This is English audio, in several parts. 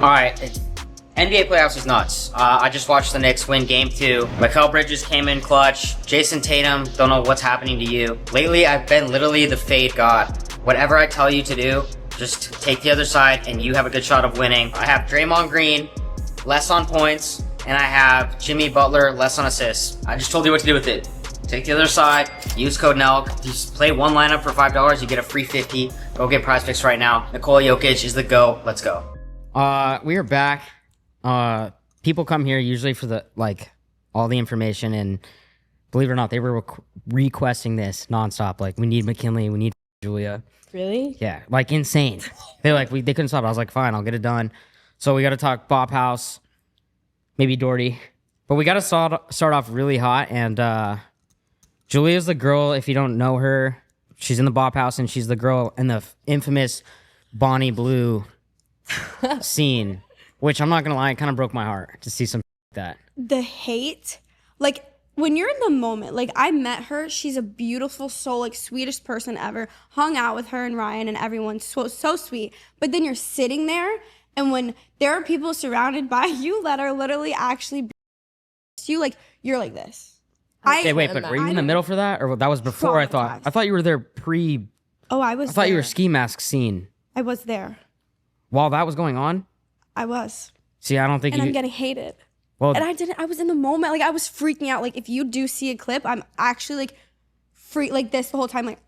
All right, NBA playoffs is nuts. I just watched the Knicks win Game 2. Mikal Bridges came in clutch. Jason Tatum, don't know what's happening to you. Lately, I've been literally the fade god. Whatever I tell you to do, just take the other side and you have a good shot of winning. I have Draymond Green, less on points, and I have Jimmy Butler, less on assists. I just told you what to do with it. Take the other side, use code NELK, just play one lineup for $5, you get a free 50. Go get prize picks right now. Nikola Jokic is the go. Let's go. We are back. People come here usually for the all the information, and believe it or not, they were requesting this nonstop. Like, we need McKinley, we need Julia. Really? Yeah, like insane. They couldn't stop. I was like, fine, I'll get it done. So we got to talk Bop House, maybe Doherty, but we got to start off really hot. And Julia's the girl. If you don't know her, she's in the Bop House, and she's the girl in the infamous Bonnie Blue scene, which I'm not gonna lie, it kind of broke my heart to see something like that. The hate, like when you're in the moment, like I met her, she's a beautiful soul, like sweetest person ever, hung out with her and Ryan and everyone, so sweet. But then you're sitting there, and when there are people surrounded by you that are literally actually you, like you're like this. Okay, wait, but were you in the middle for that, or that was before? I thought you were there pre. Oh, I thought you were ski mask scene. I was there while that was going on. I was. See, I don't think I'm getting hated. Well, and I was in the moment. Like, I was freaking out. Like, if you do see a clip, I'm actually, like this the whole time. Like,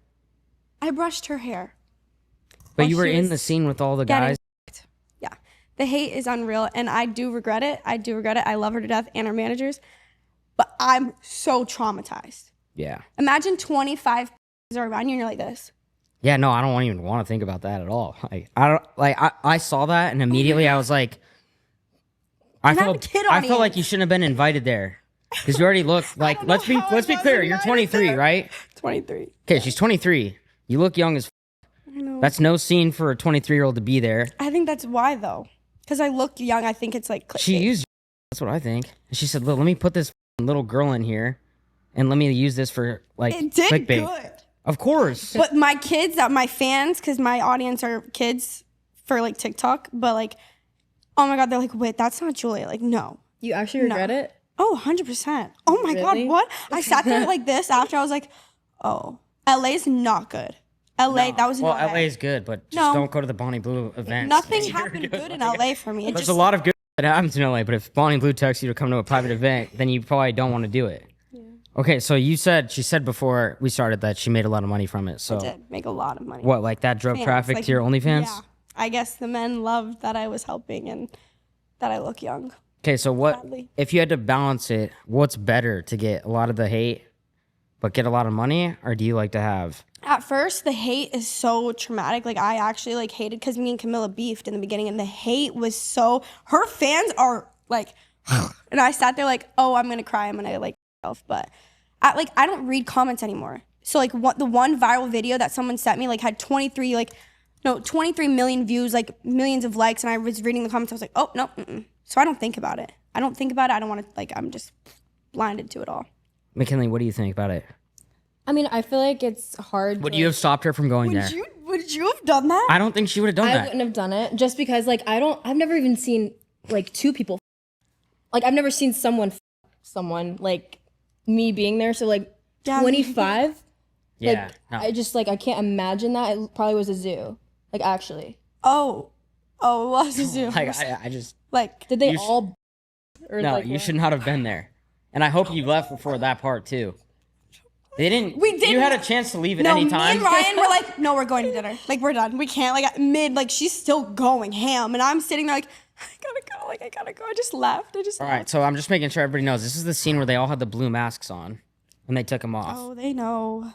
I brushed her hair. But you were in the scene with all the guys. Yeah. The hate is unreal, and I do regret it. I love her to death and her managers. But I'm so traumatized. Yeah. Imagine 25 are around you, and you're like this. Yeah, no, I don't even want to think about that at all. I saw that, and immediately I was like, I felt like you shouldn't have been invited there, because you already look like. Let's be clear. You're 23, right? 23. Okay, she's 23. You look young as. I know. That's no scene for a 23-year-old to be there. I think that's why, though, because I look young. I think it's like she used. That's what I think. And she said, "Let me put this little girl in here, and let me use this for it did clickbait." Good. Of course. But my kids, my fans, because my audience are kids for like TikTok, but like, oh my God, they're like, wait, that's not Julia. Like, no. You actually regret it? Oh, 100%. Oh my God, what? I sat there like this after I was like, oh, LA's not good. LA, that was in LA. Well, LA is good, but just don't go to the Bonnie Blue events. Nothing happened good in LA for me. There's a lot of good that happens in LA, but if Bonnie Blue texts you to come to a private event, then you probably don't want to do it. Okay, so she said before we started that she made a lot of money from it. So I did make a lot of money. What, like that drove traffic to your OnlyFans? Yeah. I guess the men loved that I was helping and that I look young. Okay, so if you had to balance it, what's better, to get a lot of the hate but get a lot of money, or do you like to have? At first, the hate is so traumatic. Like, I actually like hated, because me and Camilla beefed in the beginning, and the hate was so, her fans are like, and I sat there like, oh, I'm gonna cry, I'm gonna like myself, but I don't read comments anymore. So like the one viral video that someone sent me like had 23 million views, like millions of likes, and I was reading the comments. I was like, oh no, so I don't think about it. I don't want to, like, I'm just blinded to it all. McKinley, what do you think about it? I mean, I feel like it's hard. Would you have stopped her from going there? Would you have done that? I don't think she would have done that. I wouldn't have done it, just because like I've never even seen like two people. Like, I've never seen someone like me being there. So like 25. Yeah. Like, I just I can't imagine that. It probably was a zoo. Like, actually. Oh, it was a zoo. Like, I just like, did they all? Or no, you should not have been there. And I hope you left before that part too. They didn't. We did. You had a chance to leave at any time. Me and Ryan were like, no, we're going to dinner. Like, we're done. We can't. Like, at mid, like, she's still going ham, and I'm sitting there like, I gotta go. I just left. All right, so I'm just making sure everybody knows this is the scene where they all had the blue masks on, and they took them off. Oh, they know.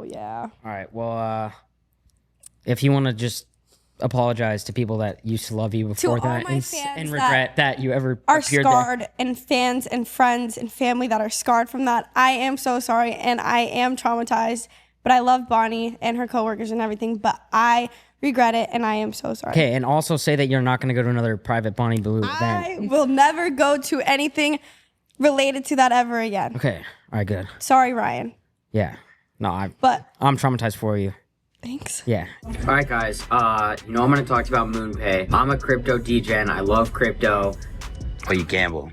Yeah. All right. Well, if you want to just apologize to people that used to love you before that, and regret that you ever are appeared scarred, there. And fans and friends and family that are scarred from that, I am so sorry, and I am traumatized. But I love Bonnie and her coworkers and everything, but I regret it, and I am so sorry. Okay, and also say that you're not going to go to another private Bonnie Blue event. I will never go to anything related to that ever again. Okay, all right, good. Sorry, Ryan. Yeah, no, I'm But traumatized for you. Thanks. Yeah. All right, guys. I'm gonna talk about MoonPay. I'm a crypto degen. I love crypto. But you gamble.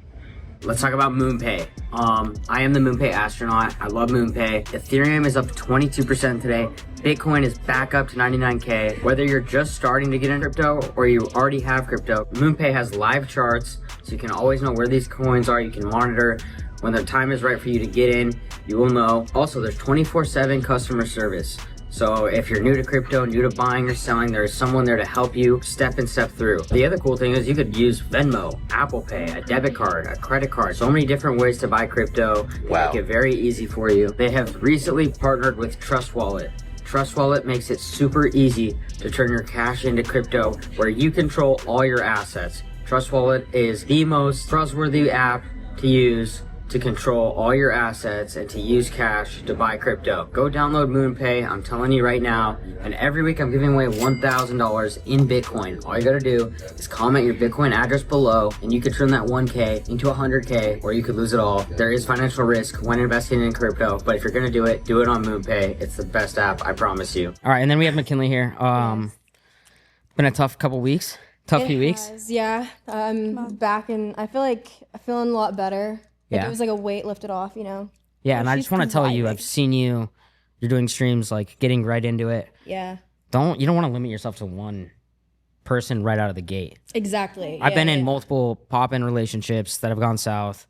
Let's talk about MoonPay. I am the MoonPay astronaut. I love MoonPay. Ethereum is up 22% today. Bitcoin is back up to 99K. Whether you're just starting to get in crypto or you already have crypto, MoonPay has live charts, so you can always know where these coins are. You can monitor. When the time is right for you to get in, you will know. Also, there's 24/7 customer service. So if you're new to crypto, new to buying or selling, there is someone there to help you step through. The other cool thing is you could use Venmo, Apple Pay, a debit card, a credit card. So many different ways to buy crypto. Wow. Make it very easy for you. They have recently partnered with Trust Wallet. Trust Wallet makes it super easy to turn your cash into crypto where you control all your assets. Trust Wallet is the most trustworthy app to use to control all your assets and to use cash to buy crypto. Go download MoonPay, I'm telling you right now, and every week I'm giving away $1,000 in Bitcoin. All you gotta do is comment your Bitcoin address below and you could turn that 1K into 100K or you could lose it all. There is financial risk when investing in crypto, but if you're gonna do it on MoonPay. It's the best app, I promise you. All right, and then we have McKinley here. Been a tough couple weeks. Few weeks. Yeah, I'm back and I feel like I'm feeling a lot better. Like Yeah. it was like a weight lifted off, Yeah, and I just want to tell you, I've seen you're doing streams, like getting right into it. Yeah. You don't want to limit yourself to one person right out of the gate. Exactly. I've been in multiple pop-in relationships that have gone south,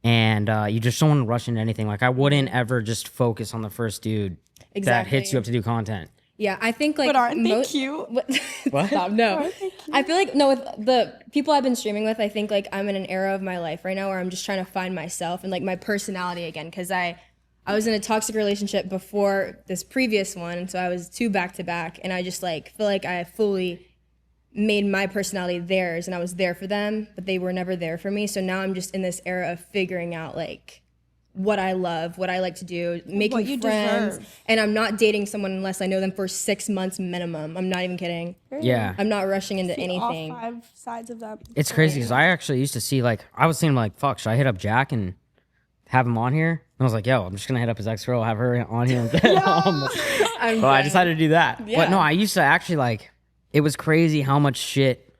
and you just don't want to rush into anything. Like I wouldn't ever just focus on the first dude that hits you up to do content. Yeah, I think like. But aren't they cute? What? Stop, no. I feel like with the people I've been streaming with, I think like I'm in an era of my life right now where I'm just trying to find myself and like my personality again because I was in a toxic relationship before this previous one, and so I was 2 back to back, and I just like feel like I fully made my personality theirs, and I was there for them, but they were never there for me. So now I'm just in this era of figuring out like what I love, what I like to do, making friends, and I'm not dating someone unless I know them for 6 months minimum. I'm not even kidding. Yeah. I'm not rushing into anything. All 5 sides of them. It's crazy because I actually used to see I was thinking fuck, should I hit up Jack and have him on here? And I was like, yo, I'm just gonna hit up his ex-girl, have her on here. Well, I decided to do that. Yeah. But no, I used to actually it was crazy how much shit,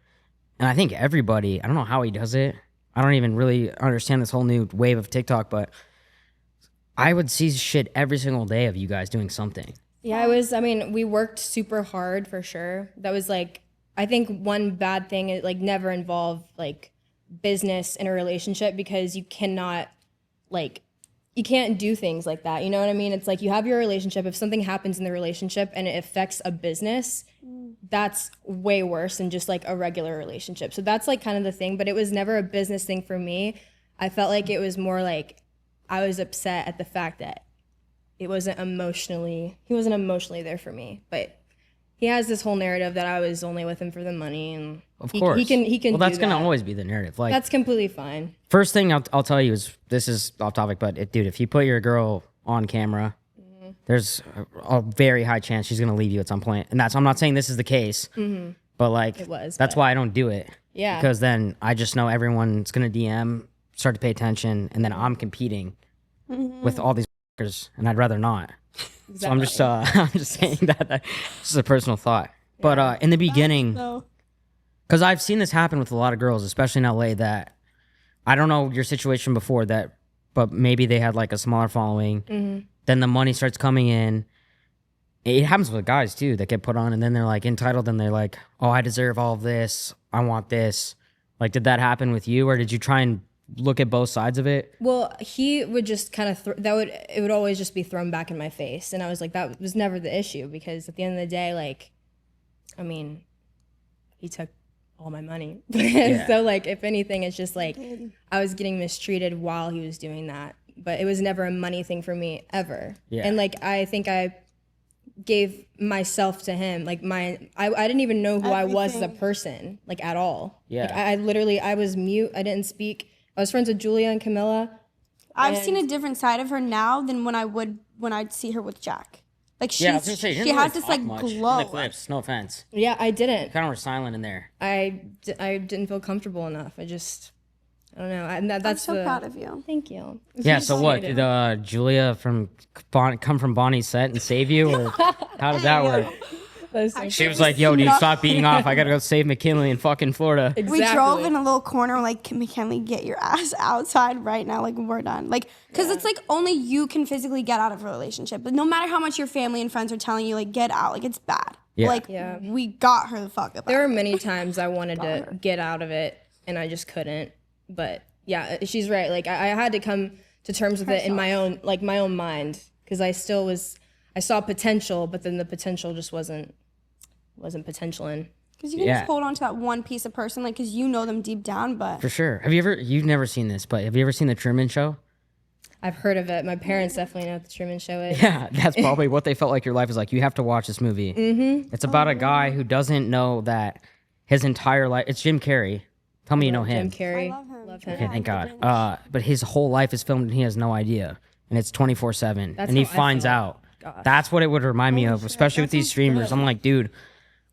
and I think everybody, I don't know how he does it. I don't even really understand this whole new wave of TikTok, but I would see shit every single day of you guys doing something. Yeah, we worked super hard for sure. That was I think one bad thing is never involve business in a relationship because you cannot you can't do things like that. You know what I mean? It's you have your relationship. If something happens in the relationship and it affects a business, that's way worse than just a regular relationship. So that's kind of the thing, but it was never a business thing for me. I felt like it was more I was upset at the fact that he wasn't emotionally there for me. But he has this whole narrative that I was only with him for the money, and of course he can. Well, that's gonna always be the narrative. That's completely fine. First thing I'll tell you is, this is off topic, but dude, if you put your girl on camera, there's a very high chance she's gonna leave you at some point. And I'm not saying this is the case, but that's why I don't do it. Yeah, because then I just know everyone's gonna DM, start to pay attention, and then I'm competing with all these and I'd rather not. Exactly. So I'm just saying that this is a personal thought. Yeah. But in the beginning, because I've seen this happen with a lot of girls, especially in LA, that I don't know your situation before that, but maybe they had a smaller following. Then the money starts coming in. It happens with guys too that get put on, and then they're entitled, and they're oh, I deserve all of this. I want this. Did that happen with you, or did you try and look at both sides of it? Well, he would just kind of it would always just be thrown back in my face, and I was that was never the issue, because at the end of the day, he took all my money. Yeah. So if anything, it's just I was getting mistreated while he was doing that, but it was never a money thing for me ever. Yeah. And I think I gave myself to him. I didn't even know who I was as a person at all. Yeah. I was mute. I didn't speak. I was friends with Julia and Camilla. I've seen a different side of her now than when I'd see her with Jack. She has this glow. In the clips, no offense. Yeah, I didn't. You kind of were silent in there. I didn't feel comfortable enough. I don't know. That's I'm so proud of you. Thank you. Yeah. So what did Julia come from Bonnie's set and save you, or how did that work? She was like, "Yo, dude, stop beating off. I gotta go save McKinley in fucking Florida." Exactly. We drove in a little corner, like, McKinley, get your ass outside right now. Like, we're done. Like, because it's like only you can physically get out of a relationship. But no matter how much your family and friends are telling you, like, get out, like, it's bad. Yeah. Like, we got her the fuck up. There were many times I wanted to get out of it, and I just couldn't. But yeah, she's right. Like, I had to come to terms with it in my own mind, because I saw potential, but then the potential just wasn't potential in. Because you can just hold on to that one piece of person, like, because you know them deep down, but. For sure. You've never seen this, but have you ever seen The Truman Show? I've heard of it. My parents definitely know what the Truman Show is. Yeah, that's probably what they felt like your life is like. You have to watch this movie. Mm-hmm. It's about a guy who doesn't know that his entire life. It's Jim Carrey. Tell me you know him. Jim Carrey. I love him. Okay, thank God. But his whole life is filmed and he has no idea. And it's 24/7. And he how I finds feel. out. Gosh. That's what it would remind me of, especially with these streamers. I'm like, dude,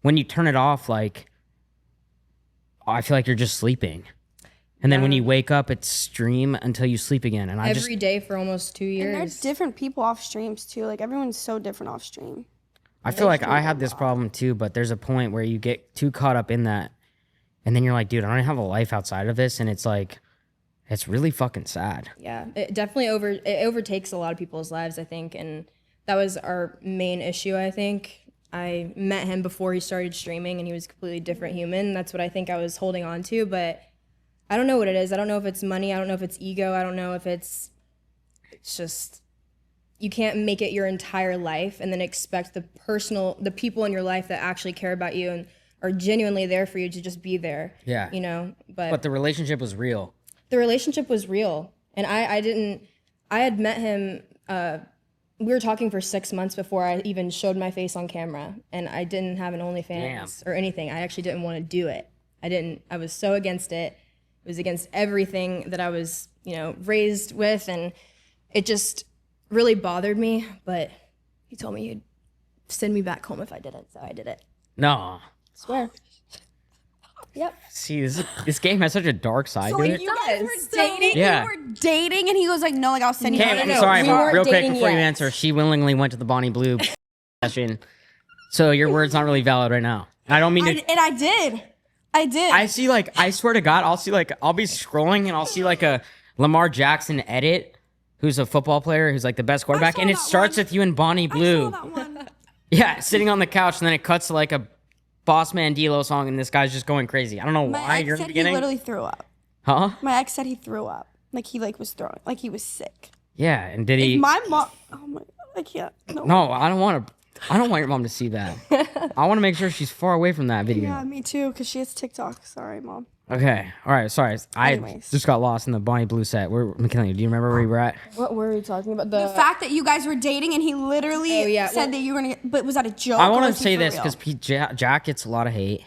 when you turn it off, like, I feel like you're just sleeping. And then when you wake up, it's stream until you sleep again. And Every day for almost 2 And years. there's different people off streams, too. Like, everyone's so different off stream. I feel like I have this problem too, but there's a point where you get too caught up in that. And then you're like, dude, I don't have a life outside of this. And it's like, it's really fucking sad. Yeah, it definitely overtakes a lot of people's lives, I think, and that was our main issue, I think. I met him before he started streaming, and he was a completely different human. That's what I think I was holding on to, but I don't know what it is. I don't know if it's money. I don't know if it's ego. I don't know if it's just, you can't make it your entire life and then expect the people in your life that actually care about you and are genuinely there for you to just be there. Yeah. You know, But the relationship was real. the relationship was real, and I had met him, we were talking for 6 months before I even showed my face on camera, and I didn't have an OnlyFans or anything. I actually didn't want to do it. I was so against it. It was against everything that I was, raised with, and it just really bothered me, but he told me he'd send me back home if I didn't, so I did it. No. Swear. Yep. See, this game has such a dark side to it. You guys were dating? Yeah. You were dating? And he was like, no, like, I'll send you. Okay, I'm no, sorry, we but weren't real quick dating before you yet. answer, she willingly went to the Bonnie Blue session. So your word's not really valid right now. I don't mean to. And I did. I see, like, I swear to God, I'll be scrolling and I'll see like a Lamar Jackson edit, who's a football player, who's like the best quarterback, saw and it that starts one. with you and Bonnie Blue. I saw that one. Yeah, sitting on the couch, and then it cuts to like a Boss Man D-Lo song, and this guy's just going crazy. I don't know My why ex you're in the said he beginning. literally threw up. Huh? My ex said he threw up. Like, he was throwing. Like, he was sick. Yeah, and did he? My mom. Oh my God. I can't. No. No, I don't want your mom to see that. I want to make sure she's far away from that video. Yeah, me too, because she has TikTok. Sorry, Mom. Okay. All right. Sorry. I Anyways. just got lost in the Bonnie Blue set. McKinley, do you remember where we were at? What were we talking about? The fact that you guys were dating and he literally Oh, yeah. said that you were going to. But was that a joke? I or want was to he say for this real? because Jack gets a lot of hate.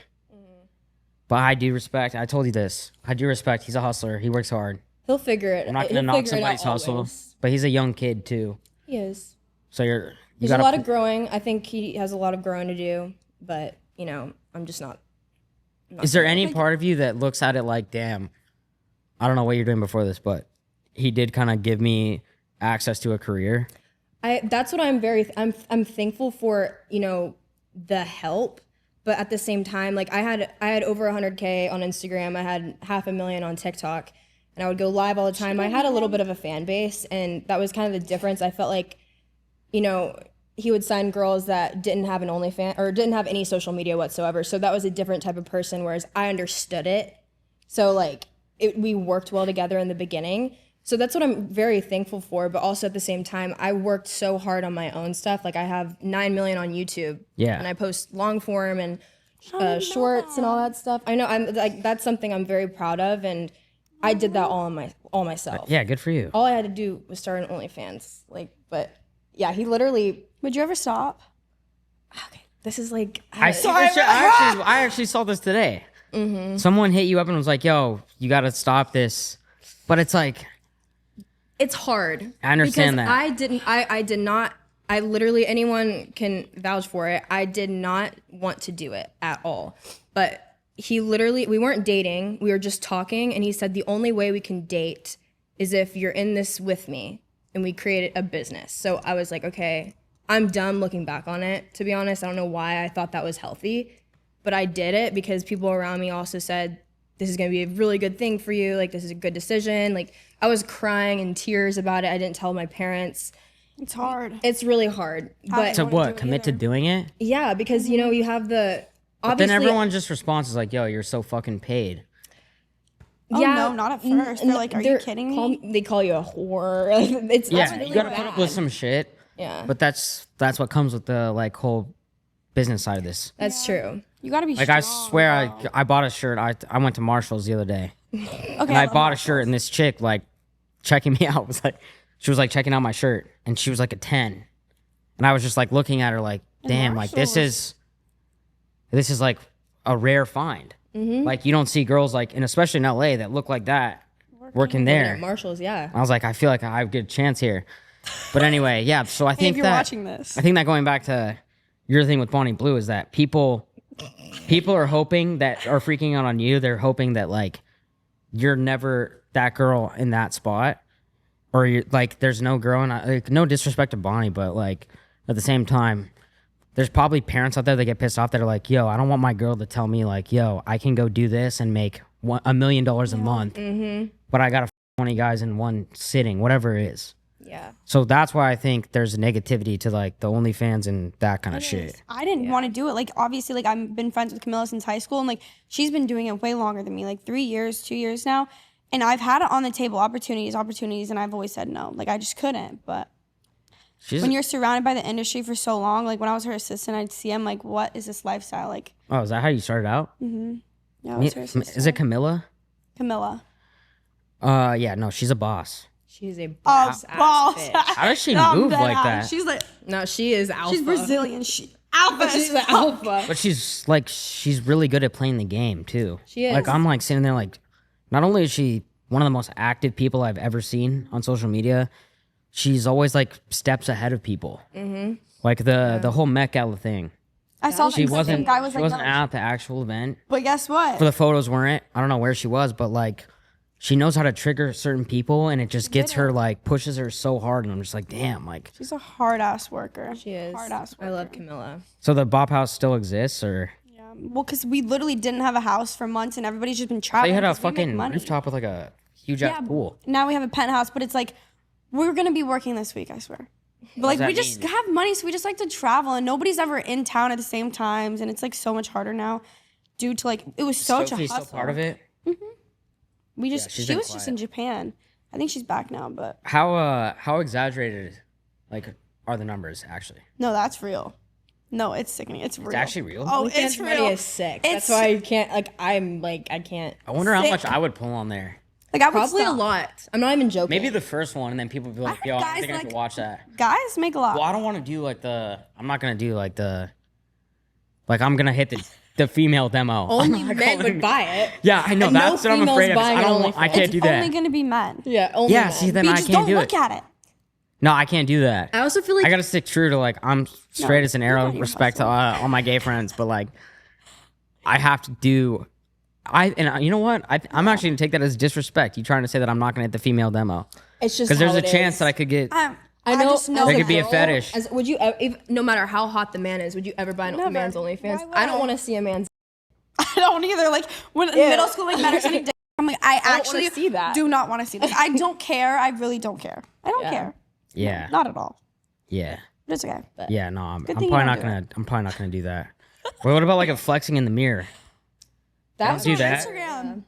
But I do respect. I told you this. I do respect. He's a hustler. He works hard. He'll figure it. I'm not He'll going to knock figure it out somebody's hustle. always. But he's a young kid, too. He is. So you There's got a lot of growing. I think he has a lot of growing to do, but I'm just not. Is there any part of you that looks at it like, damn, I don't know what you're doing before this, but he did kind of give me access to a career? That's what I'm thankful for, the help, but at the same time, like I had over 100K on Instagram. I had 500,000 on TikTok, and I would go live all the time. I had a little bit of a fan base, and that was kind of the difference. I felt like, he would sign girls that didn't have an OnlyFans or didn't have any social media whatsoever. So that was a different type of person, whereas I understood it. So like we worked well together in the beginning. So that's what I'm very thankful for. But also at the same time, I worked so hard on my own stuff. Like I have 9 million on YouTube. Yeah. And I post long form and shorts and all that stuff. I know I'm like, that's something I'm very proud of. And I did that all myself. Yeah, good for you. All I had to do was start an OnlyFans. But yeah, he literally. Would you ever stop? Okay, this is like. I actually saw this today. Mm-hmm. Someone hit you up and was like, yo, you got to stop this. But it's like. It's hard. I understand because that. I did not. I literally, anyone can vouch for it. I did not want to do it at all. But he literally, we weren't dating, we were just talking, and he said the only way we can date is if you're in this with me, and we created a business. So I was like, okay, I'm done looking back on it, to be honest. I don't know why I thought that was healthy, but I did it because people around me also said, this is gonna be a really good thing for you, like this is a good decision. Like I was crying in tears about it. I didn't tell my parents. It's hard. It's really hard. But To wanna do what? it Commit to either. doing it? yeah, because you know, you have the, But obviously. then everyone just responds is like, yo, you're so fucking paid. Oh, no, not at first. They're like, are you kidding me? They call you a whore. It's Yeah, really you gotta put up with bad. some shit. Yeah, But that's what comes with the like whole business side of this. that's true. You gotta be Like strong. I swear, I bought a shirt. I went to Marshalls the other day, Okay, and I love bought a Marshalls. shirt, and this chick like checking me out was like, she was like checking out my shirt, and she was like a 10, and I was just like looking at her like, damn, like this is like a rare find. Like you don't see girls like, and especially in LA that look like that working there. At Marshalls, yeah. I was like, I feel like I have a good chance here. But anyway, yeah. So I Hey, think if you're that watching this. I think that going back to your thing with Bonnie Blue is that people are hoping that are freaking out on you. They're hoping that like you're never that girl in that spot, or you're like there's no girl. And like, no disrespect to Bonnie, but like at the same time, there's probably parents out there that get pissed off that are like, yo, I don't want my girl to tell me like, yo, I can go do this and make $1 million a month, but I got to 20 guys in one sitting, whatever it is. Yeah. So that's why I think there's negativity to like the OnlyFans and that kind of shit. I didn't want to do it. Like, obviously, like, I've been friends with Camilla since high school, and like, she's been doing it way longer than me, like 3 years, 2 years now. And I've had it on the table, opportunities, and I've always said no. Like, I just couldn't. But She's when you're surrounded by the industry for so long, like, when I was her assistant, I'd see him, like, what is this lifestyle? Like, oh, is that how you started out? yeah, I was her assistant. Is it Camilla? Camilla? Yeah, no, she's a boss. She's a Oh, boss ass balls. bitch. How does she I'm move dead like ass. that? She's like, No, she is alpha. she's Brazilian. She alpha. She's as the fuck. alpha. But she's really good at playing the game too. She is. Like I'm like sitting there like, not only is she one of the most active people I've ever seen on social media, she's always like steps ahead of people. Mm-hmm. Like the whole Met Gala thing. I saw She that wasn't. guy was She like, wasn't no. at the actual event. But guess what? For the photos weren't. I don't know where she was, but like she knows how to trigger certain people, and it just gets her like pushes her so hard, and I'm just like, damn, like. She's a hard ass worker. She is. Hard ass I worker. love Camilla. So the Bop House still exists, or Well, because we literally didn't have a house for months, and everybody's just been they traveling. had a 'cause we make fucking money. rooftop with like a huge ass pool. Now we have a penthouse, but it's like we're gonna be working this week, I swear. But like does we that just mean? have money, so we just like to travel, and nobody's ever in town at the same times, and it's like so much harder now, due to like it was such a Sophie's hustle. still part of it. We just she's she been was just in Japan. I think she's back now, but How exaggerated, like, are the numbers actually? no, that's real. No, it's sickening. It's real. It's actually real. Oh, it's Dance money real. is sick. It's- That's why you can't I can't. I wonder how sick. much I would pull on there. Like I would Probably a stop. lot. I'm not even joking. Maybe the first one, and then people would be like, heard "Yo, I guys think I like- could watch that." Guys make a lot. Well, I don't want to do like I'm not gonna do like I'm gonna hit the female demo. only men would buy it. Yeah, I know. And no That's what I'm females afraid of. buying I an don't. I OnlyFans. can't It's do that. only gonna be men. Yeah, only Yeah, men. see, then You I just can't don't do look it. at it. No, I can't do that. I also feel like I gotta stick true to like I'm straight as an arrow. on your Respect to all my gay friends, but like I have to do. You know what? I'm actually gonna take that as disrespect. You trying to say that I'm not gonna hit the female demo it's just because there's how a it chance is. that I could get. I I know. just know as It could be a girl, fetish. Would you, no matter how hot the man is, would you ever buy a Never. man's OnlyFans? Why would I don't I? want to see a man's. I don't either. Like when in middle school, like men are sending dick, I'm like, I don't wanna actually see that. do not want to see this. I don't care. I really don't care. I don't Yeah. care. Yeah, Not at all. yeah, But it's okay. yeah. No, I'm thing probably you don't not do gonna. I'm probably not gonna do that. Well, what about like a flexing in the mirror? That's do that. Instagram.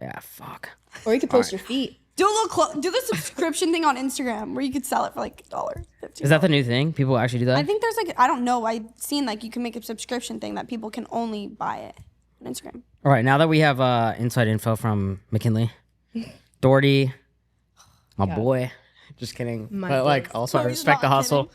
Yeah, fuck. Or you could post your feet. Do a little do the subscription thing on Instagram where you could sell it for like $1, $15. Is that the new thing? People actually do that? I think there's like I don't know. I've seen like you can make a subscription thing that people can only buy it on Instagram. All right, now that we have inside info from McKinley, Doherty, my boy. Just kidding. My But like, boy. also I No, he's respect the not hustle.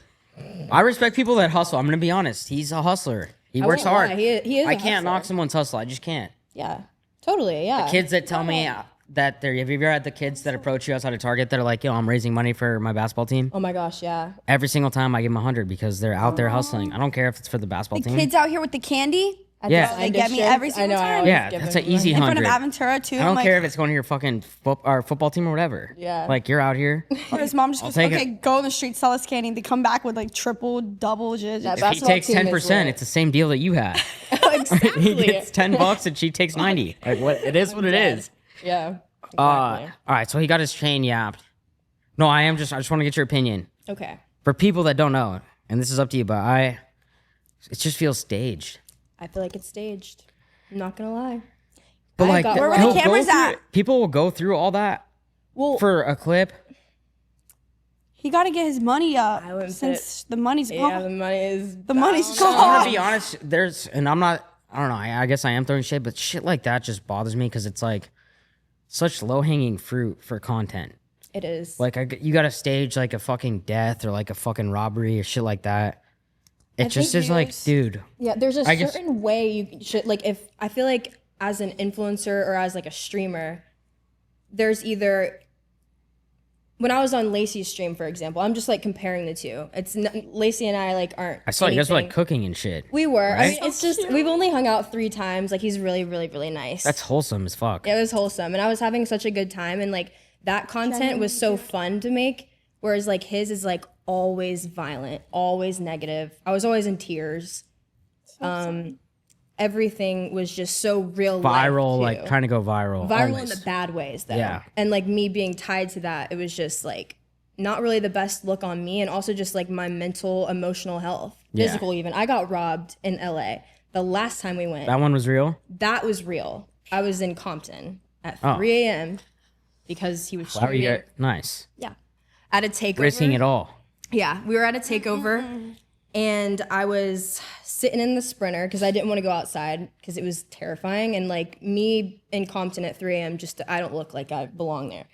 I respect people that hustle. I'm gonna be honest. He's a hustler. He works won't lie, hard. he is I a can't knock hustler. someone's hustle. I just can't. Yeah, totally. Yeah. Kids that tell me that they're. Have you ever had the kids that approach you outside of Target that are like, "Yo, I'm raising money for my basketball team." Oh my gosh, yeah. Every single time I give them 100 because they're out there hustling. I don't care if it's for the basketball The team. kids out here with the candy, At Yeah. the They side get me district, every single I know, I time. always Yeah, give that's them an easy In front of 100. Aventura too. I don't care if it's going to your fucking football team or whatever. Yeah. Like, you're out here. Or his mom just I'll goes, take okay, it. go in the street, sell us candy. They come back with like triple, double digits. That If he basketball takes team is 10%, lit. it's the same deal that you had. Exactly. He gets $10 and she takes 90. Like, what? It is what it is. Yeah. All Exactly. right, so he got his chain yapped. No, I just want to get your opinion. Okay. For people that don't know, and this is up to you, but it just feels staged. I feel like it's staged. I'm not gonna lie. But I like, got Where were he'll the go cameras through at? it. People will go through all that Well, for a clip. He got to get his money up I wouldn't since the money's yeah, gone. the money is The money's down. I'm gonna gone. be honest. And I'm not. I don't know. I guess I am throwing shit, but shit like that just bothers me because it's like such low hanging fruit for content. It is. Like you got to stage like a fucking death or like a fucking robbery or shit like that. It just think is like, there's- dude. Yeah, there's a I guess- certain way you should like. If I feel like as an influencer or as like a streamer, there's either when I was on Lacey's stream, for example, I'm just like comparing the two. Lacey and I like aren't. I saw you guys were like anything. cooking and shit. We were. I right? mean, it's just we've only hung out 3 times. Like he's really, really, really nice. That's wholesome as fuck. It was wholesome, and I was having such a good time, and like that content was so fun to make. Whereas like his is like always violent, always negative. I was always in tears. Everything was just so real Viral, life, like too. trying to go viral. Viral in always. the bad ways though. Yeah. And like me being tied to that, it was just like not really the best look on me, and also just like my mental, emotional health, Yeah. physical even. I got robbed in LA the last time we went. That one was real. That was real. I was in Compton at Oh. 3 a.m. because he was How are you? streaming Nice. at a takeover. Risking it all. Yeah, we were at a takeover, and I was sitting in the Sprinter because I didn't want to go outside because it was terrifying. And like me in Compton at 3 a.m. I don't look like I belong there.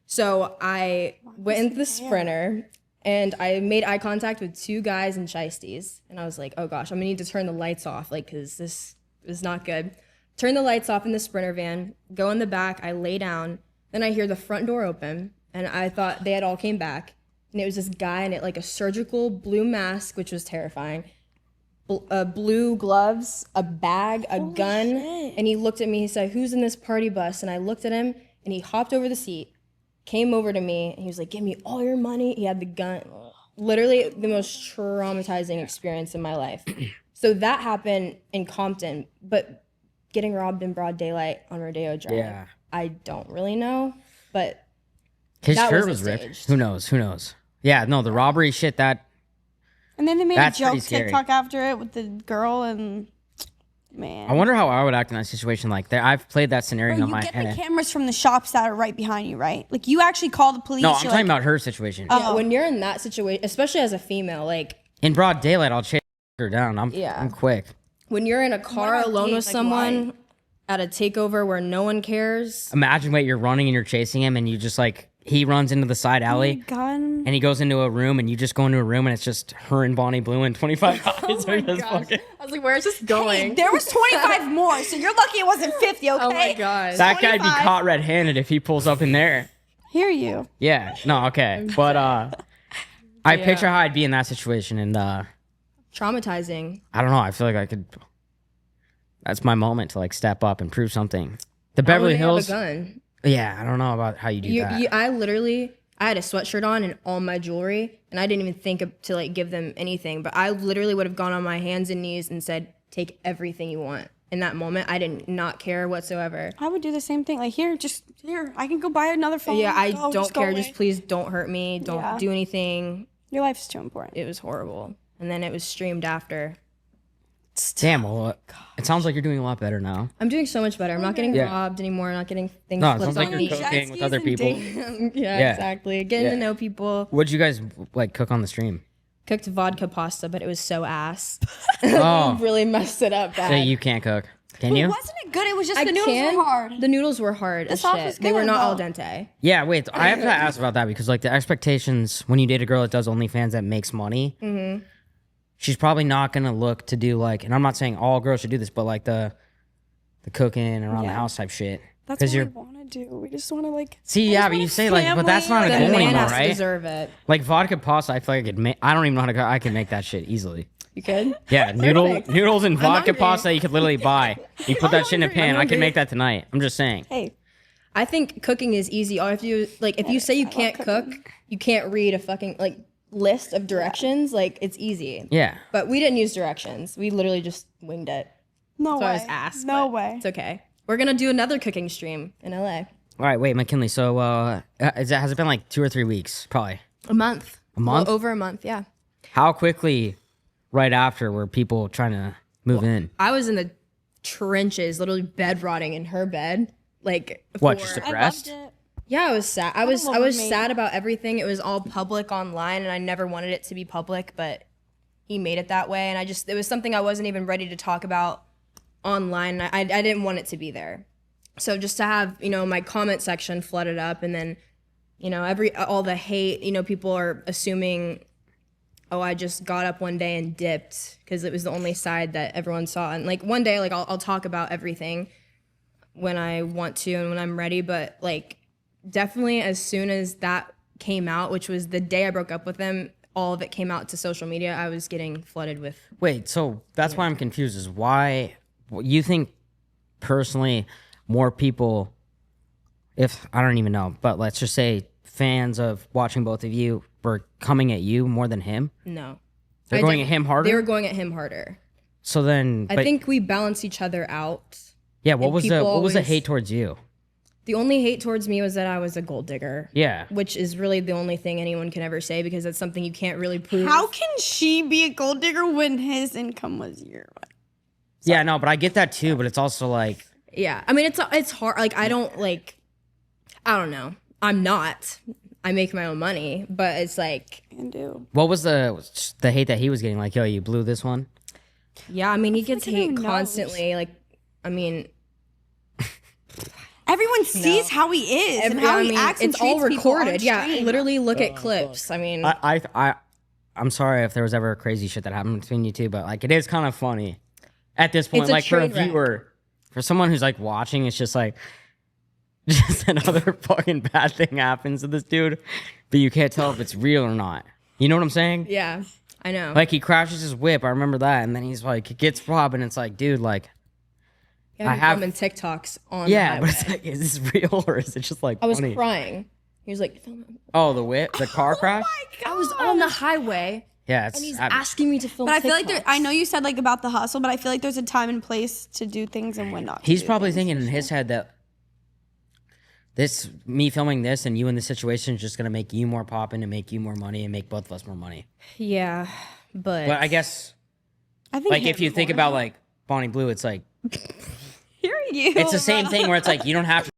So I went into the Sprinter and I made eye contact with 2 guys in shiesties, and I was like, oh gosh, I'm gonna need to turn the lights off, like, because this is not good. Turn the lights off in the Sprinter van, go in the back, I lay down, then I hear the front door open, and I thought they had all came back. And it was this guy in it, like a surgical blue mask, which was terrifying, blue gloves, a bag, a gun. And he looked at me, he said, who's in this party bus? And I looked at him, and he hopped over the seat, came over to me, and he was like, give me all your money. He had the gun. Literally the most traumatizing experience in my life. So that happened in Compton, but getting robbed in broad daylight on Rodeo Drive, Yeah. I don't really know, but His That shirt wasn't was ripped. staged. Who knows? Who knows? Yeah, no, the robbery shit. That And then they made That's a joke pretty scary. TikTok after it with the girl, and man. I wonder how I would act in that situation. Like, I've played that scenario Bro, in you my get head. the cameras from the shops that are right behind you, right? Like you actually call the police. No, I'm you're talking like, about her situation. yeah, when you're in that situation, especially as a female, like In broad daylight, I'll chase her down. Yeah. I'm quick. when you're in a car about alone dates? with Like, someone at a takeover where no one cares. Imagine wait, you're running and you're chasing him, and you just like he runs into the side alley. gun. And he goes into a room, and you just go into a room, and it's just her and Bonnie Blue and 25 guys. Oh are just fucking- I was like, where's this going? There was 25 more, so you're lucky it wasn't 50. Okay. Oh my god. That guy'd be 25. caught red-handed if he pulls up in there. Hear you. Yeah, no, okay, but I picture how I'd be in that situation, and Traumatizing. I don't know. I feel like I could. That's my moment to like step up and prove something. The Why Beverly would they have a Hills. gun. Yeah, I don't know about how you do that. I had a sweatshirt on and all my jewelry, and I didn't even think to like give them anything. But I literally would have gone on my hands and knees and said, "Take everything you want." In that moment, I did not care whatsoever. I would do the same thing. Like here, just here. I can go buy another phone. Yeah, I Go, don't go care. away. Just please don't hurt me. Don't Yeah. do anything. Your life's too important. It was horrible. And then it was streamed after. Damn. Well, it sounds like you're doing a lot better now. I'm doing so much better. I'm not getting Yeah. robbed anymore. Not getting things No, it flipped sounds like on you're me. cooking with skis other and people. Yeah, Yeah. exactly. Getting Yeah. to know people. What'd you guys like cook on the stream? Cooked vodka pasta, but it was so ass. Oh, Really messed it up bad. so you can't cook. Can you? Wasn't it good? It was just I the noodles can. were hard. The noodles were hard as sauce shit. was They were good, not al though. dente. Yeah, wait. I have to ask about that because like the expectations when you date a girl that does OnlyFans that makes money, she's probably not gonna look to do like. And I'm not saying all girls should do this, but like the cooking and around the Yeah. house type shit. That's Because what you're we want to do. We just want to like. See, yeah, but you say like, but that's not a The goal man anymore, has to right? deserve it. Like vodka pasta, I feel like I could make. I don't even know how to go. I can make that shit easily. You could? Yeah, noodles and vodka hungry. pasta you could literally buy. You put that shit in a hungry. pan. I'm I can make that tonight. I'm just saying. Hey, I think cooking is easy. All you have to do is, like, if you say you I love can't cook, you can't read a fucking, like, list of directions. Like, it's easy. Yeah. But we didn't use directions. We literally just winged it. no So way. I was asked. No but way. It's okay. We're going to do another cooking stream in LA. All right, wait, McKinley. So, has it been like 2 or 3 weeks? Probably. A month. A month? Well, over a month, yeah. How quickly, right after, were people trying to move in? I was in the trenches, literally bed rotting in her bed. Like, What? for- Just I loved depressed? it. Yeah, I was sad. I was love a maid. sad about everything. It was all public online, and I never wanted it to be public, but he made it that way, and it was something I wasn't even ready to talk about online. I didn't want it to be there. So just to have, my comment section flooded up, and then, all the hate, people are assuming, oh, I just got up one day and dipped because it was the only side that everyone saw. And like one day, like I'll talk about everything when I want to and when I'm ready, but like definitely as soon as that came out, which was the day I broke up with him, all of it came out to social media. I was getting flooded with. Wait, so that's why I'm confused. Is why you think personally more people, if I don't even know, but let's just say fans of watching both of you were coming at you more than him? No. They're going at him harder? They were going at him harder. So then, I think we balance each other out. yeah. What and was the people what was the always- hate towards you? The only hate towards me was that I was a gold digger. Yeah. Which is really the only thing anyone can ever say because that's something you can't really prove. How can she be a gold digger when his income was zero? Yeah, no, but I get that too. But it's also like, Yeah. I mean, it's hard. Like, I don't know. I'm not. I make my own money, but it's like, Can do. what was the hate that he was getting? Like, yo, you blew this one. yeah, I mean, he gets like everyone hate knows. constantly. Like, I mean, Everyone sees how he is and how he acts and it's all treats people on recorded. Yeah, stream. literally look at clips. I mean, I'm sorry if there was ever crazy shit that happened between you two, but like, it is kind of funny at this point. It's a Like for a train wreck. viewer, for someone who's like watching, it's just like, just another fucking bad thing happens to this dude, but you can't tell if it's real or not. You know what I'm saying? yeah, I know. Like he crashes his whip. I remember that, and then he's like, he gets robbed, and it's like, dude, like, yeah, I have- filming TikToks on. yeah, the but it's highway. like, is this real or is it just like I was funny? crying. He was like, film it. Oh, the whip, the car crash. I was on the highway, Yeah, it's and he's I- asking me to film. But I feel like TikToks. I know you said like about the hustle, but I feel like there's a time and place to do things and when not. to he's do probably things. thinking in his head that me filming this and you in this situation is just gonna make you more poppin' and make you more money and make both of us more money. Yeah, but But I guess I think like if him you think more. about like Bonnie Blue, it's like Hear you. it's the same thing where it's like you don't have to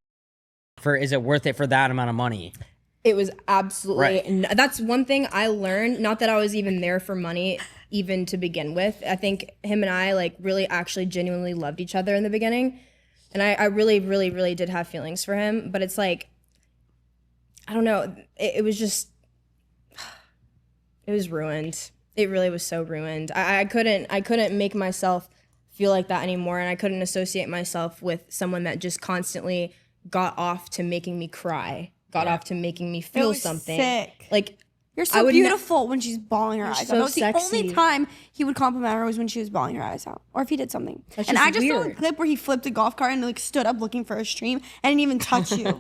is it worth it for that amount of money? it was absolutely. Right. That's one thing I learned. Not that I was even there for money, even to begin with. I think him and I like really, actually, genuinely loved each other in the beginning, and I really, really, really did have feelings for him. But it's like, I don't know. It was just, it was ruined. It really was so ruined. I couldn't make myself feel like that anymore, and I couldn't associate myself with someone that just constantly got off to making me cry, got off to making me feel was something. sick. Like, You're I so would beautiful when she's bawling her eyes out. so That was the sexy. only time he would compliment her was when she was bawling her eyes out, or if he did something. That's And just I just saw a weird. clip where he flipped a golf cart and like stood up looking for a stream and didn't even touch you.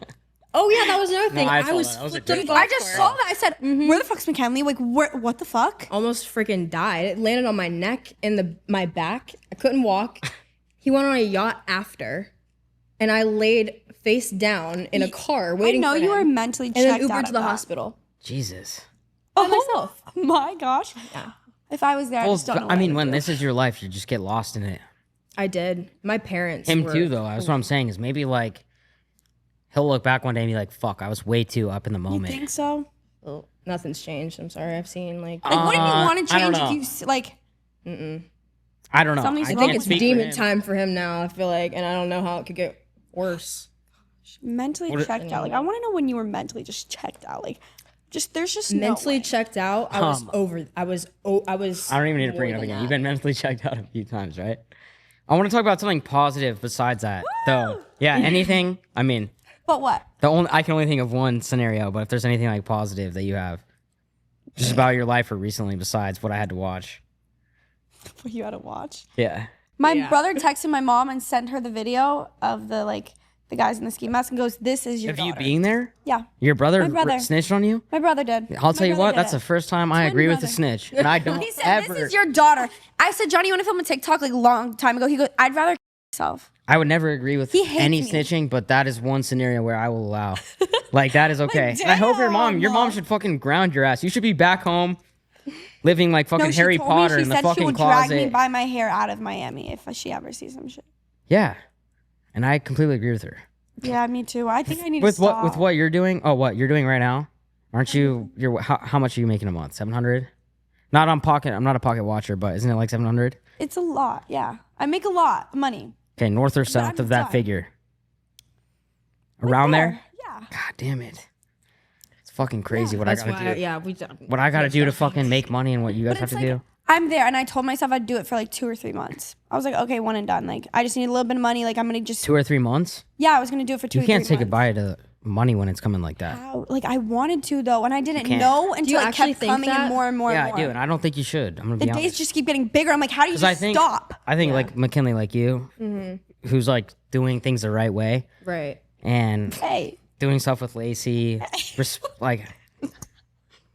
oh yeah, that was another thing. I I saw was that. That was a flipped on great a golf I just cart. saw that. I said, "Where the fuck's McKinley? Like, what the fuck?" Almost freaking died. It landed on my neck and my back. I couldn't walk. He went on a yacht after, and I laid face down in a car waiting I know for you him. were mentally and checked then out Ubered to of the that. hospital Jesus. by myself. My gosh. Yeah. If I was there, I Well, just don't know. I what mean, would when do. this is your life, you just get lost in it. I did. My parents. Him were, too, though. That's what I'm saying. Is maybe like he'll look back one day and be like, "Fuck, I was way too up in the You moment." think so? Oh, nothing's changed. I'm sorry. I've seen like. Like, what do you want to I don't change if know. you like? I don't know. Somebody's I I I think can't it's speak for demon him. time for him now. I feel like, and I don't know how it could get worse. Mentally What- checked out. Like, I want to know when you were mentally just checked out. Like, there's just no Mentally way. checked out. I was over. I was. I I don't even need to bring it up again. You've been mentally checked out a few times, right? I want to talk about something positive besides that, though. Yeah, anything. I mean, But what? I can only think of one scenario, but if there's anything like positive that you have, just about your life or recently, besides what I had to watch. What you had to watch? Yeah. My brother texted my mom and sent her the video of the guys in the ski mask and goes, "This is your Of daughter." you being there? Yeah. Your brother, My brother. snitched on you? My brother did. I'll tell you what, that's the a first time I agree with the brother. snitch. And I don't He said, ever. "This is your daughter." I said, "Johnny, you want to film a TikTok like a long time ago?" He goes, "I'd rather myself." I would never agree with He hates any me. snitching, but that is one scenario where I will allow. Like, that is okay. And I hope your mom Mom. should fucking ground your ass. You should be back home living like fucking No, she Harry told Potter me, in the she said she fucking would drag me closet. by my hair out of Miami if she ever sees some shit. Yeah. And I completely agree with her. Yeah, me too. I think I need to With stop. what you're doing? Oh, what you're doing right now? Aren't you? How much are you making a month? 700? Not on pocket. I'm not a pocket watcher, but isn't it like 700? It's a lot. Yeah, I make a lot of money. Okay, north or south I'm of that done. figure? Around there? Yeah. God damn it! It's fucking crazy what I That's gotta why, do. yeah, What I gotta do to fucking make money and what you guys have It's to like, do. I'm there, and I told myself I'd do it for like 2 or 3 months. I was like, okay, one and done. Like, I just need a little bit of money. Like, I'm gonna just 2 or 3 months? yeah, I was gonna do it for 2 You or 3 can't months. say goodbye to money when it's coming like that. How? Like, I wanted to though, and I didn't can't. know Do you until it actually kept think coming that? in more and more. Yeah, and I more. do, and I don't think you should. I'm gonna The be days honest. just keep getting bigger. I'm like, how do you Because just stop? I think like McKinley, like you, who's like doing things the right way Right. and Hey, doing stuff with Lacey, like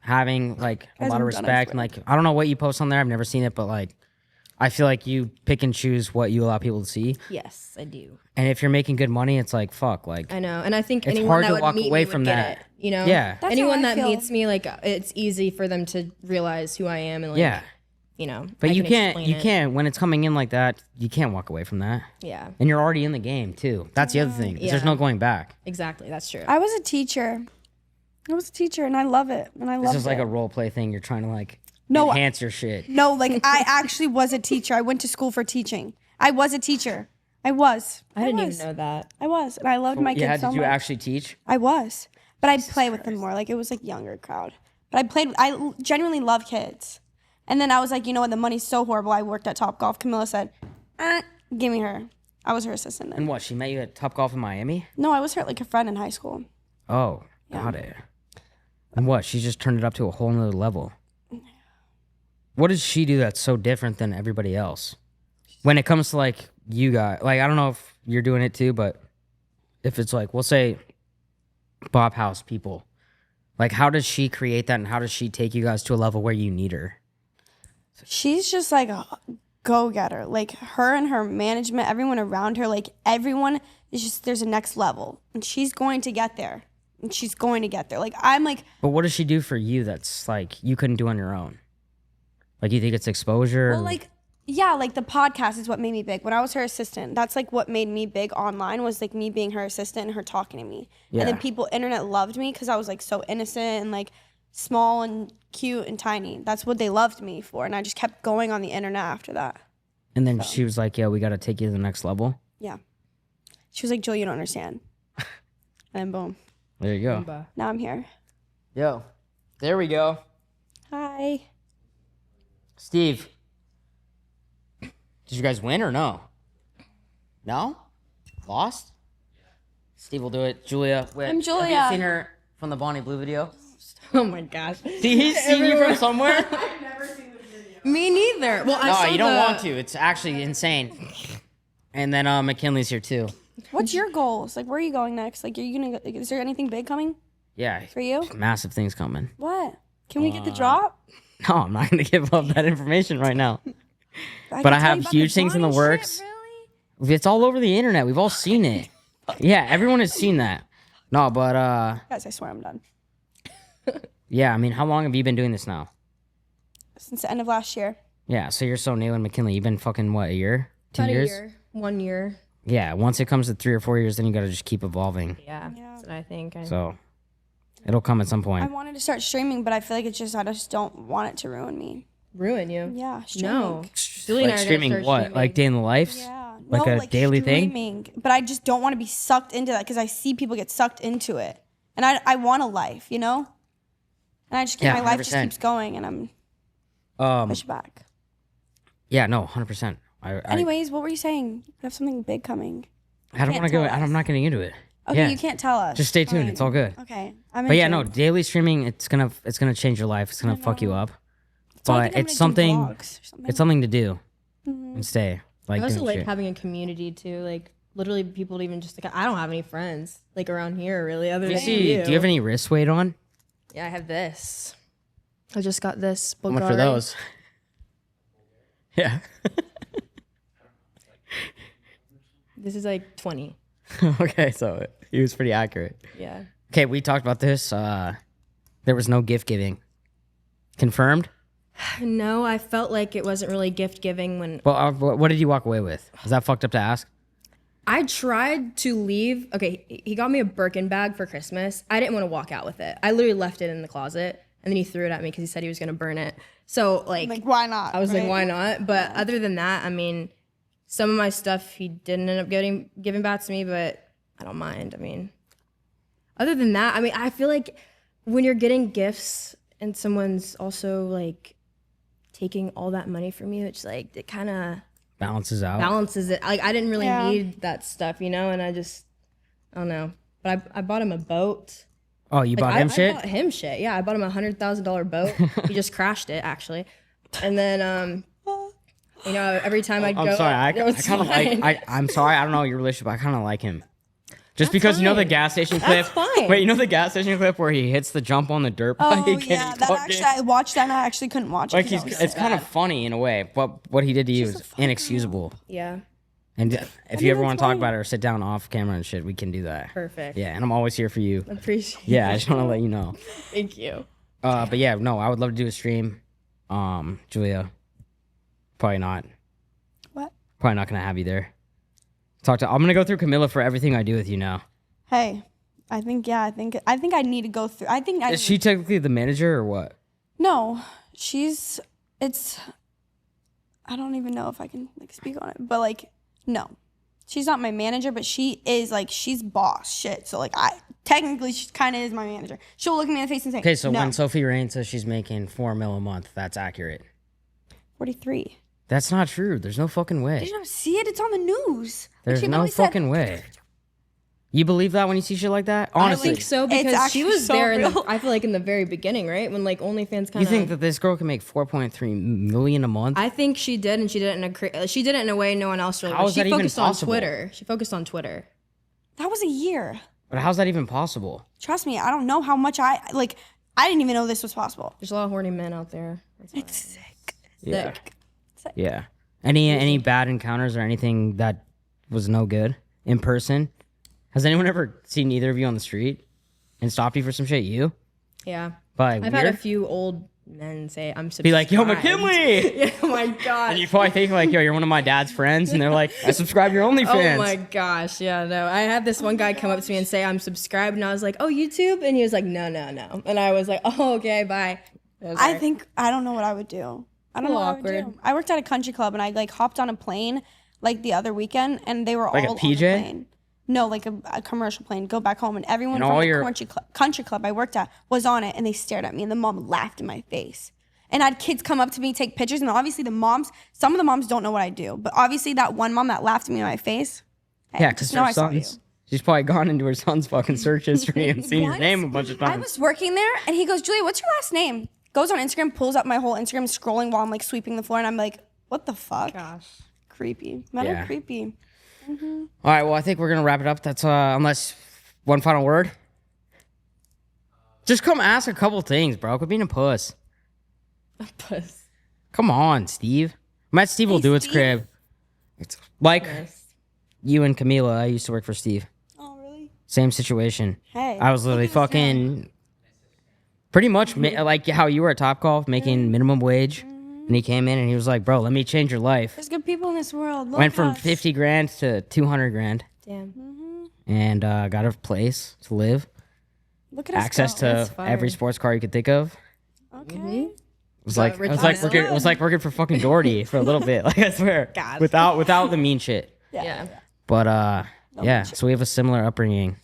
having like a Guys, lot of I'm done, I respect. And like, I don't know what you post on there. I've never seen it, but like, I feel like you pick and choose what you allow people to see. Yes, I do. And if you're making good money, it's like, fuck, like, I know, and I think It's anyone hard that to would walk meet away me from would get that. it. You know, Yeah. That's anyone how I that feel. meets me, like it's easy for them to realize who I am and like, yeah. you know. But I you can can't, explain you it. can't, when it's coming in like that, you can't walk away from that. Yeah, And you're already in the game too. That's the other thing. is There's Yeah. no going back. exactly. That's true. I was a teacher. I was a teacher, and I love it. And I love This is like it. a role play thing. You're trying to like No, enhance your shit. No, like I actually was a teacher. I went to school for teaching. I was a teacher. I was. I didn't was. even know that. I was, and I loved my kids Yeah, so did you much. actually teach? I was, but I'd play with them more. Like it was like younger crowd. But I played. I genuinely love kids. And then I was like, you know what? The money's so horrible. I worked at Top Golf. Camilla said, "Give me her." I was her assistant then. And what? She met you at Top Golf in Miami? No, I was her like a friend in high school. Oh, got it. And what? She just turned it up to a whole nother level. What does she do that's so different than everybody else? When it comes to like you guys, like I don't know if you're doing it too, but if it's like we'll say Bop House people, like how does she create that and how does she take you guys to a level where you need her? She's just like a go-getter. Like her and her management, everyone around her, like everyone is just there's a next level, and she's going to get there. And she's going to get there. Like I'm like. But what does she do for you that's like you couldn't do on your own? Like you think it's exposure? Well, like, yeah, like the podcast is what made me big. When I was her assistant, that's like what made me big online was like me being her assistant and her talking to me. Yeah. And then people, internet loved me because I was like so innocent and like small and cute and tiny. That's what they loved me for. And I just kept going on the internet after that. And then she was like, "Yeah, we got to take you to the next level." Yeah. She was like, Jill, you don't understand. And then boom. There you go. Now I'm here. Yo, there we go. Hi. Steve, did you guys win or no? No? Lost? Steve will do it. Julia, wait. I'm Have Julia. you seen her from the Bonnie Blue video? Oh my gosh. Did he see you from somewhere? Me neither. Well, I No, saw you don't want to. It's actually insane. And then McKinley's here too. What's your goals? Like, where are you going next? Like, are you going to, is there anything big coming Yeah. for you? Massive things coming. What? Can we get the drop? No, I'm not going to give up that information right now. But I have huge things in the works. Really? It's all over the internet. We've all seen it. Yeah, everyone has seen that. No, but Guys, I swear I'm done. yeah, I mean, how long have you been doing this now? Since the end of last year. Yeah, so you're so new, and McKinley, you've been fucking what, a year? 2 about years? a year. 1 year. Yeah, once it comes to 3 or 4 years, then you gotta just keep evolving. Yeah. That's what I think. So it'll come at some I point. wanted to start streaming, but I feel like it's just I just don't want it to ruin me. ruin you. Yeah, streaming. No. Julie and I Like are streaming gonna what? start Like day in the lives? Yeah. Like no, a daily thing? streaming. But I just don't want to be sucked into that because I see people get sucked into it. And I want a life, you know? And I just Yeah, my life just 100%. keeps going and I'm push back. Yeah, no, 100%. Anyways, what were you saying? You have something big coming. I don't can't want to go. tell us. I'm not getting into it. Okay, Yeah. you can't tell us. Just stay tuned. Fine. It's all good. Okay. I'm But yeah, no, intrigued. daily streaming. It's gonna change your life. It's gonna fuck you up. So I But think I'm it's gonna do something. vlogs or something. It's something to do and stay. I Like also doing like shit. having a community too. Like literally, people even just like I don't have any friends like around here really. Other Do you than see? you. Do you have any wrist weight on? Yeah, I have this. I just got this. How much for Bulgari. those? Yeah. This is like 20. Okay, so he was pretty accurate. Yeah. Okay, we talked about this. There was no gift giving. Confirmed. No, I felt like it wasn't really gift giving when Well, what did you walk away with? Is that fucked up to ask? I tried to leave. Okay, he got me a Birkin bag for Christmas. I didn't want to walk out with it. I literally left it in the closet, and then he threw it at me because he said he was gonna burn it. So Like, why not? I was right? like, why not? But other than that, I mean, some of my stuff he didn't end up giving back to me, but I don't mind. I mean, other than that, I mean, I feel like when you're getting gifts and someone's also like taking all that money from you, it's like it kind of Balances out. balances it. Like I didn't really Yeah. need that stuff, you know, and I don't know. But I bought him a boat. Oh, you Like, bought him I shit? bought him shit. Yeah, I bought him $100,000 boat. He just crashed it actually, and then you know, every time I'd go, I'm sorry. I it was kind of fine. like. I'm sorry. I don't know your relationship. I kind of like him. Just because you know the fine. gas station clip. That's fine. Wait, you know the gas station clip where he hits the jump on the dirt Oh bike? yeah, and he that fucking- actually I watched that and I actually couldn't watch it. like 'cause I was it's so kind of sad. funny in a way, but what he did to you is inexcusable. Yeah, And if you ever that's want to talk fine. about it or sit down off camera and shit, we can do that. perfect. Yeah, and I'm always here for you. Appreciate. Yeah, I just want to let you know. Thank you. But yeah, no, I would love to do a stream. Julia, probably not. What? Probably not gonna have you there. I'm gonna go through Camilla for everything I do with you now. Hey, I think I need to go through. Is she technically the manager or what? No, I don't even know if I can like speak on it, but like no, she's not my manager, but she is like she's boss shit. So like technically she kind of is my manager. She'll look me in the face and say, Okay, so no. when Sophie Rain says she's making $4 million a month, that's accurate. 43. That's not true. There's no fucking Did way. you not see it? It's on the news. Like, There's she no literally said- fucking way. You believe that when you see shit like that? Honestly, I think so It's because she actually was so there. real. I feel like in the very beginning, right when like OnlyFans kind you of. think that this girl can make 4.3 million a month? I think she did, and she did it in a way no one else really. How is she that even focused possible? on Twitter. She focused on Twitter. That was a year. But how's that even possible? Trust me, I don't know how much I didn't even know this was possible. There's a lot of horny men out there. That's It's sick. Yeah. sick. Yeah. Any bad encounters or anything that was no good in person? Has anyone ever seen either of you on the street and stopped you for some shit? You? Yeah, But I've had a few old men say I'm subscribed. be like, yo, McKinley! Yeah, oh my god. And you probably think like, yo, you're one of my dad's friends, and they're like, I subscribe to your OnlyFans. Oh my gosh, yeah, no. I had this one guy come up to me and say I'm subscribed, and I was like, oh, YouTube? And he was like, no. And I was like, oh, okay, bye. I think I don't know what I would do. I don't know what I would awkward. do. I worked at a country club and I like hopped on a plane like the other weekend and they were Like a all on PJ? the plane. No, like a commercial plane. Go back home and everyone And from all the your- country club I worked at was on it and they stared at me and the mom laughed in my face. And I had kids come up to me, take pictures, and obviously some of the moms don't know what I do, but obviously that one mom that laughed at me in my face. Hey, Yeah, because just know her I saw you. son's. She's probably gone into her son's fucking search history and seen your What? name a bunch of I times. was working there and he goes, Julia, what's your last name? Goes on Instagram, pulls up my whole Instagram, scrolling while I'm like sweeping the floor, and I'm like, what the fuck? Gosh. Creepy. Men Yeah. are creepy. All right, well, I think we're gonna wrap it up. That's unless one final word. Just come ask a couple things, bro. Quit being a puss. Puss. Come on, Steve. Matt Steve will do its Steve. crib. It's like Nice. you and Camila. I used to work for Steve. Oh, really? Same situation. Hey. I was literally fucking pretty much like how you were at Topgolf making minimum wage, and he came in and he was like, "Bro, let me change your life." There's good people in this world. Love Went from us. 50 grand to 200 grand, Damn. and got a place to live, Look at us access go. to That's fire. every sports car you could think of. Okay. It was like Richardson. it was like working for fucking Doherty for a little bit. Like I swear, God. without the mean shit. Yeah. But yeah. So we have a similar upbringing,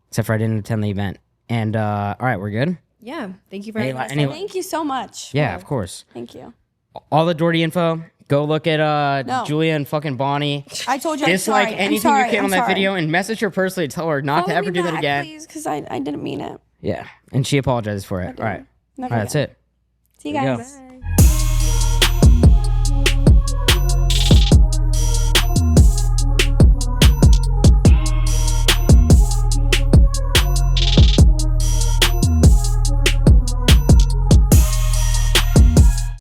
except for I didn't attend the event. And all right, we're good. Yeah. Thank you very much. Any- Thank you so much. Yeah, of course. Thank you. All the Doherty info, Go look at No. Julia and fucking Bonnie. I told you. I'm Dislike sorry. anything I'm you sorry. can I'm on that sorry. video and message her personally. Tell her not to Follow ever me do that back, again. please, because I didn't mean it. Yeah, and she apologizes for it. All right, Never all right, that's again. it. See you There you guys. go.